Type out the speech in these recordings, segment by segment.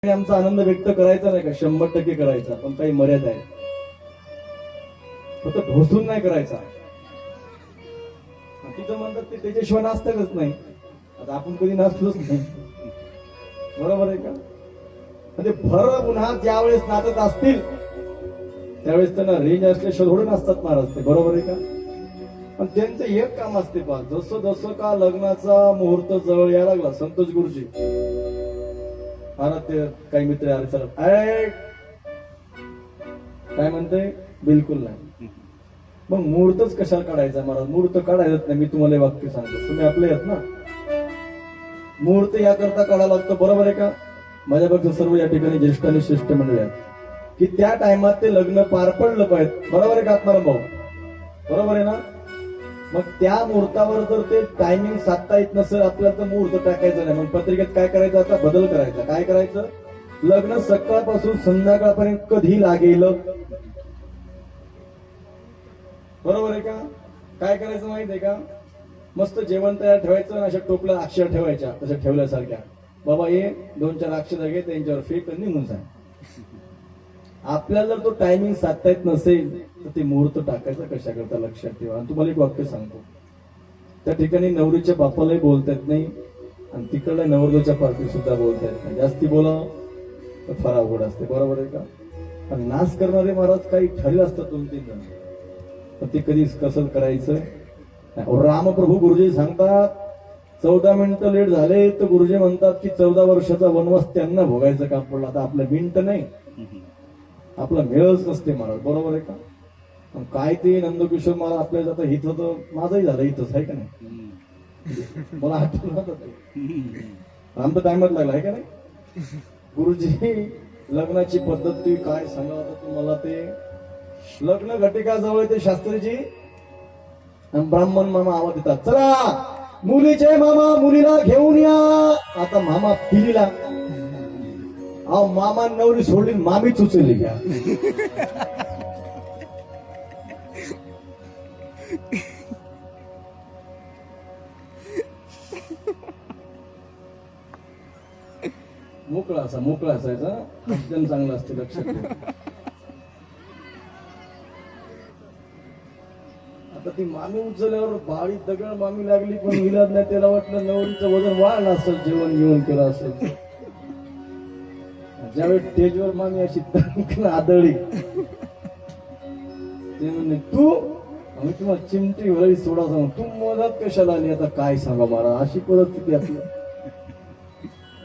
आमचा आनंद व्यक्त करायचा नाही का 100% करायचा, पण काही मर्यादा आहे. फक्त ढोसून नाही करायचा. तिथं म्हणतात ते त्याच्याशिवाय नाचतच नाही. आता आपण कधी नाचलोच नाही, बरोबर आहे का? म्हणजे भर उन्हात ज्यावेळेस नाचत असतील त्यावेळेस त्यांना रेंज असल्याशिवाय थोडे नाचतात महाराज ते, बरोबर आहे का? पण त्यांचं एक काम असते पहा, जसं जसं का लग्नाचा मुहूर्त जवळ यायला लागला, संतोष गुरुजी महाराज ते काही मित्र आले, चला काय म्हणते, बिलकुल नाही. मग मुहूर्तच कशाला काढायचा महाराज? मुहूर्त काढायचं नाही. मी तुम्हाला वाक्य सांगतो, तुम्ही आपले आहेत ना. मुहूर्त याकरता काढायला लागतो, बरोबर आहे का? माझ्यापेक्षा सर्व या ठिकाणी ज्येष्ठ आणि श्रेष्ठ मंडळी आहेत की त्या टायमात ते लग्न पार पडलं पाहिजे, बरोबर आहे का आत्माराम भाऊ? बरोबर आहे ना? मग त्या मुहूर्तावर जर ते टायमिंग साधता येत नसेल आपल्याला, तर मुहूर्त टाकायचं नाही. मग पत्रिकेत काय करायचं, आता बदल करायचा. काय करायचं? लग्न सकाळपासून संध्याकाळपर्यंत कधी लागेल, बरोबर आहे का? काय करायचं माहित आहे का? मस्त जेवण तयार ठेवायचं, अशा टोपल्या अक्षर ठेवायच्या, तशा ठेवल्यासारख्या. बाबा ये 2-4 अक्षर घे, त्यांच्यावर फेक आणि निघून जाय. आपल्याला जर तो टायमिंग साधता येत नसेल तर ते मुहूर्त टाकायचं कशा करता, लक्षात ठेवा. आणि तुम्हाला एक वाक्य सांगतो, त्या ठिकाणी नवरीच्या बापालाही बोलता येत नाही आणि तिकडल्या नवरदेवच्या पार्टी सुद्धा बोलता येत नाही. जास्ती बोला तर फार अवघड असते, बरोबर आहे का? आणि नाच करणारे महाराज काही ठरले असतात 2-3 जण, पण ते कधी कसं करायचं. रामप्रभू गुरुजी सांगतात 14 मिनिटं लेट झाले तर गुरुजी म्हणतात की 14 वर्षाचा वनवास त्यांना भोगायचं काम पडलं. आता आपलं मिनिट नाही, आपला मेळच नसते महाराज, बरोबर आहे का? काय ते नंदकिशोर महाराज आपल्या जाता हित होतं, माझंही झालं इथंच, आहे का नाही? मला आठवलं आमचा टाइमच लागला, आहे का नाही? गुरुजी लग्नाची पद्धती काय सांगा तुम्हाला. ते लग्न घटिका जवळ ते शास्त्रीजी ब्राह्मण मामा आवाज देतात, चला मुलीचे मामा मुलीला घेऊन या. आता मामा पिलीला, अहो मामा नवरी सोडली, मामीच उचलली घ्या. मोकळा असायचा, एकदम चांगला असते, लक्षात ठेवा. आता ती मामी उचलल्यावर भाडी दगड मामी लागली, पण विलाज नाही. त्याला वाटलं नवरीचं वजन वाढलं असेल, जेवण केलं असेल. ज्यावेळी स्टेजवर मामी अशी आदळली, ते म्हणले तू, आम्ही तुम्हाला चिमटी वळी सोडा सांग, तू मदत कशाला आली? आता काय सांगा मला, अशी परिस्थिती आपली,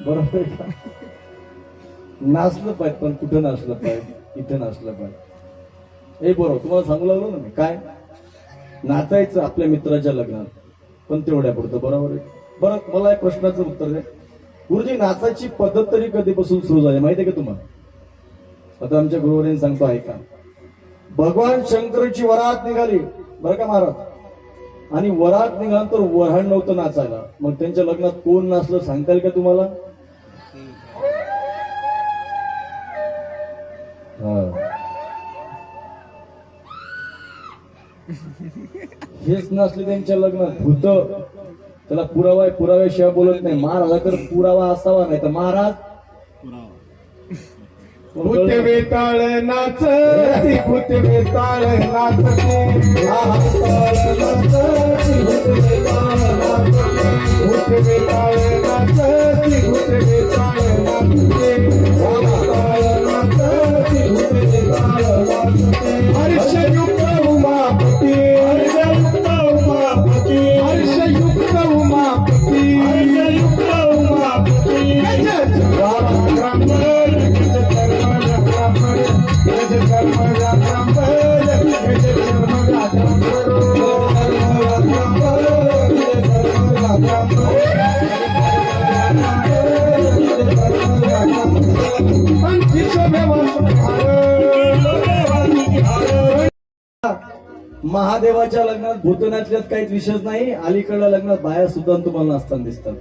बरोबर आहे का? नाचलं पाहिजे, पण कुठं नाचलं पाहिजे? इथं नाचलं पाहिजे. हे बरोबर तुम्हाला सांगू लागलो ना मी. काय नाचायचं आपल्या मित्राच्या लग्नात, पण तेवढ्या पुरतं, बरोबर आहे? बरं, मला एक प्रश्नाचं उत्तर द्या. गुरुजी नाचाची पद्धत तरी कधीपासून सुरू झाली माहिती आहे का तुम्हाला? आता आमच्या गुरुवारीने सांगतो, ऐका. भगवान शंकराची वरात निघाली, बरं का महाराज, आणि वरात निघाल्यानंतर वऱ्हाड नव्हतं नाचायला. मग त्यांच्या लग्नात कोण नाचलं सांगता येईल का तुम्हाला? हेच नसले त्यांच्या लग्नात भूत. त्याला पुरावा, पुराव्याशिवाय बोलत नाही. महाराजा तर पुरावा असावा, नाही तर महाराज भूत वेताळ नाच, भूत वेताळ नाच, भूत वेताळ नाच, भूत वेताळ हर्षयुक्त उमापती, हर्षयुक्त उमापती, हर्षयुक्त उमापती, हर्षयुक्त उमापती. महादेवाच्या लग्नात भूत नाचल्यात काहीच विशेष नाही. अलीकडल्या लग्नात बाया सुद्धा तुम्हाला नाचताना दिसतात.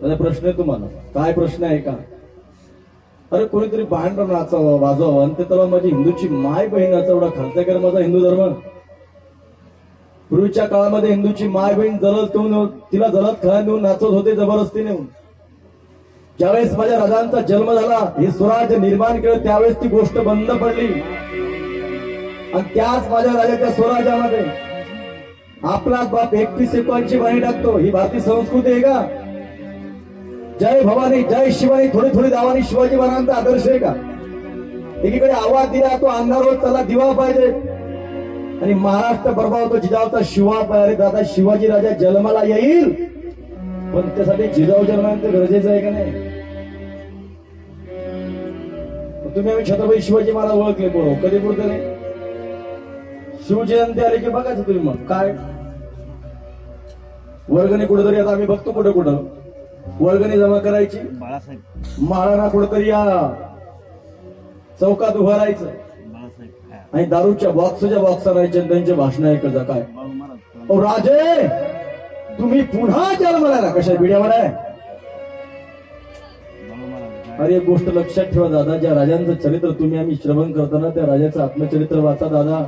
माझा प्रश्न आहे तुम्हाला, काय प्रश्न आहे का? अरे कोणीतरी भांड नाचावं, वाजवावं, आणि ते तेव्हा माझी हिंदूची माय बहिणाचा एवढा खर्च कर माझा हिंदू धर्म. पूर्वीच्या काळामध्ये हिंदूची माय बहीण जलद तिला जलद खेळायला नेऊन नाचत होते, जबरदस्ती नेऊन. ज्यावेळेस माझ्या राजांचा जन्म झाला, हे स्वराज्य निर्माण केलं, त्यावेळेस ती गोष्ट बंद पडली. आणि त्याच माझ्या राजाच्या स्वराज्यामध्ये आपलाच बाप 31 एकांची वाणी टाकतो. ही भारतीय संस्कृती आहे का? जय भवानी जय शिवानी थोडी थोडी दावानी शिवाजी महाराजांचा आदर्श आहे का? एकीकडे आवाज दिला तो अंधारवर त्याला दिवा पाहिजे आणि महाराष्ट्र बर्बाद होतो जिजाऊचा शिवा पाहिजे. दादा शिवाजी राजा जन्माला येईल, पण त्यासाठी जिजाऊ जन्मांचं गरजेचं आहे का नाही? तुम्ही आम्ही छत्रपती शिवाजी महाराज ओळखले पोरो कधी पुरते नाही. शिवजयंती आली की बघायचं तुम्ही मग काय वर्गणी कुठेतरी, आता आम्ही बघतो कुठं कुठं वर्गणी जमा करायची, माळाना कुठेतरी या चौकात उभं राहायचं आणि दारूच्या बॉक्स राहायचे आणि त्यांचे भाषण ऐकायचं. काय ओ राजे, तुम्ही पुन्हा जन्माला आला, कशा बिड्यावर आहे? अरे एक गोष्ट लक्षात ठेवा दादा, ज्या राजांचं चरित्र तुम्ही आम्ही श्रवण करताना त्या राजाचं आत्मचरित्र वाचा दादा.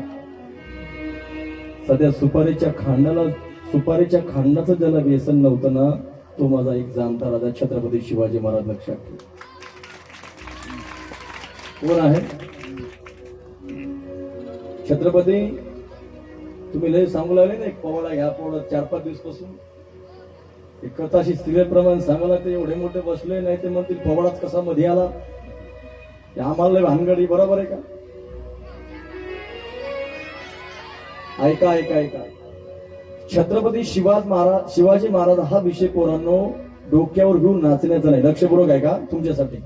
सध्या सुपारीच्या खांडाचं ज्याला व्यसन नव्हतं ना, तो माझा एक जाणता राजा छत्रपती शिवाजी महाराज. लक्षात ठेवा. कोण आहे छत्रपती? तुम्ही लय सांगू लागले ना, एक पोवाडा ह्या पोवाडा 4-5 दिवस पासून एक कथाशी सिरियलप्रमाणे सांगायला ते एवढे मोठे बसले नाही ते म्हणतील पोवाडाच कसा मध्ये आला. आम्हाला लय भानगडी, बरोबर आहे का? ऐका ऐका ऐका. छत्रपती शिवाजी महाराज हा विषय पोरांनो डोक्यावर घेऊन नाचण्याचा नाही. लक्षपूर्वक आहे का तुमच्यासाठी?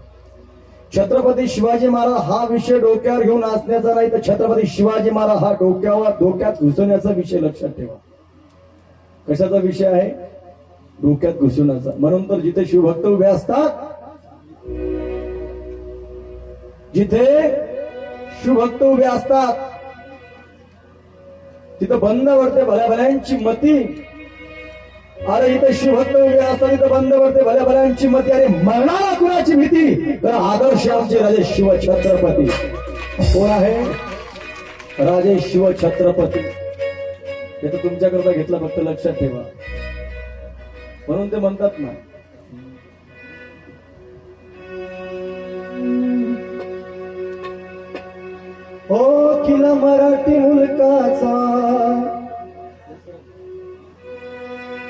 छत्रपती शिवाजी महाराज हा विषय डोक्यावर घेऊन नाचण्याचा नाही, तर छत्रपती शिवाजी महाराज हा डोक्यात घुसवण्याचा विषय. लक्षात ठेवा. कशाचा विषय आहे? डोक्यात घुसवण्याचा. म्हणून तर जिथे शिवभक्त उभे असतात, जिथे शिवभक्त उभे असतात तिथं बंद पडते भल्या भल्यांची मती. अरे इथे शिवभक्त उभे असतात, तिथं बंद पडते भल्या भल्यांची मती. अरे मरणाला कुणाची भीती? तर आदर्श आमचे राजे शिव छत्रपती. कोण आहे? राजे शिव छत्रपती. हे तर तुमच्याकरता घेतलं, फक्त लक्षात ठेवा. म्हणून ते म्हणतात ना, हो किला मराठी मुलकाचा,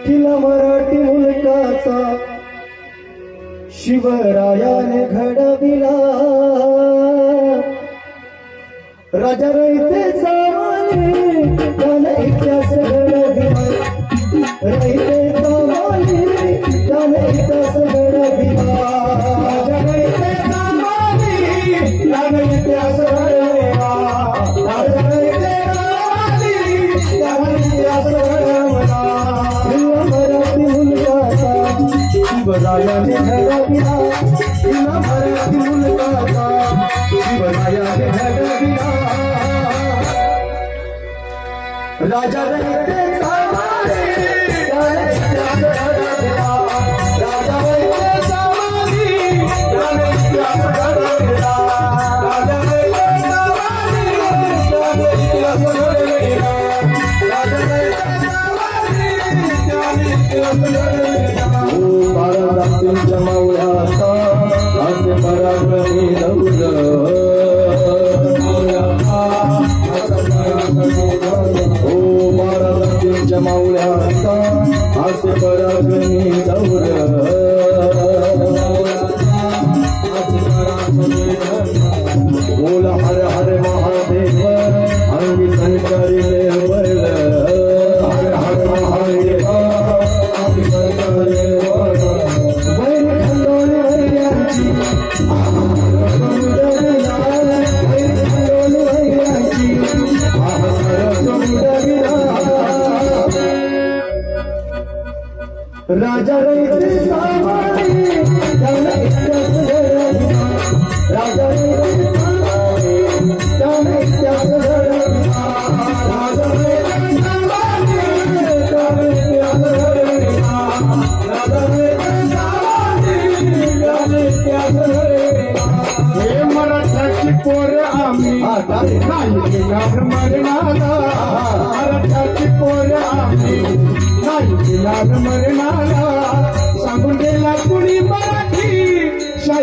किला मराठी मुलकाचा शिवरायाने घडविला. राजा रयतेचा माने त्याने इतिहास घडविला. रयतेचा माने त्याने इतिहास घडविला. राजा रयतेचा माने त्याने इतिहास घडविला. राजा रयतेचा माने त्याने इतिहास घडविला. किला मराठी मुलकाचा शिवरायाने घडविला. किला मराठी मुलकाचा शिवरायाने घडविला. राजा रयतेचा माने त्याने इतिहास घडविला. राजा रयतेचा माने त्याने इतिहास घडविला. राजा रयतेचा माने त्याने इतिहास घडविला. राजा रयतेचा माने त्याने इतिहास घडविला. ओ महाराजांच्या मावळ्याचा असे पराक्रमी दौल. ओ महाराजांच्या मावळ्याचा असे पराक्रमी दौल. बोला हर हर महादेव अंगी संकरी वैल. हर हर महादेव अंगी संकरी वैल. खंडोली वैऱ्यांची राजा रयतेचा माने त्याने इतिहास घडविला. राजा रयतेचा माने त्याने इतिहास घडविला. राजा रयतेचा माने त्याने इतिहास घडविला. राजा रयतेचा माने त्याने इतिहास घडविला. हे मराठाची पोर आम्ही नाही केला मरणाला. मराठाची पोर आम्ही नाही केला मरणाला. सांगून गेला कुणी मराठी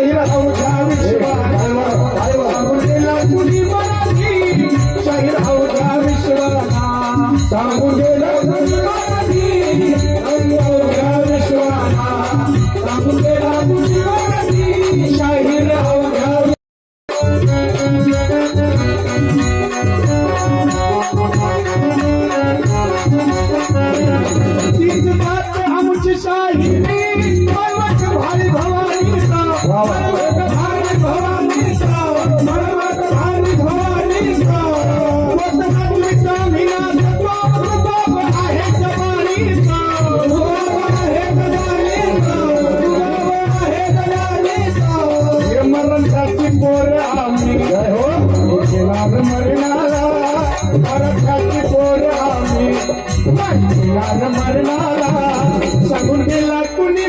शाहीर अवघ्या विश्वाला सांगून गेला कुणी मराठी शाहीर अवघ्या विश्वाला सांगून गेला कुणी मराठी अवघ्या विश्वाला सांगून गेला कुणी मराठी शाहीर अवघ्या तीच बात आमची शाहिरी मरमत भारी भवानीचा मरमत भारी भवानीचा मरमत भारी भवानीचा वतनातलीचा मीनाचा रुबाब आहे जवानीचा रुबाब आहे जवानीचा रुबाब आहे जवानीचा हे मरणाची पोर आम्ही हो केला मरणाला मरणाची पोर आम्ही मरणाला सांगून गेला कुणी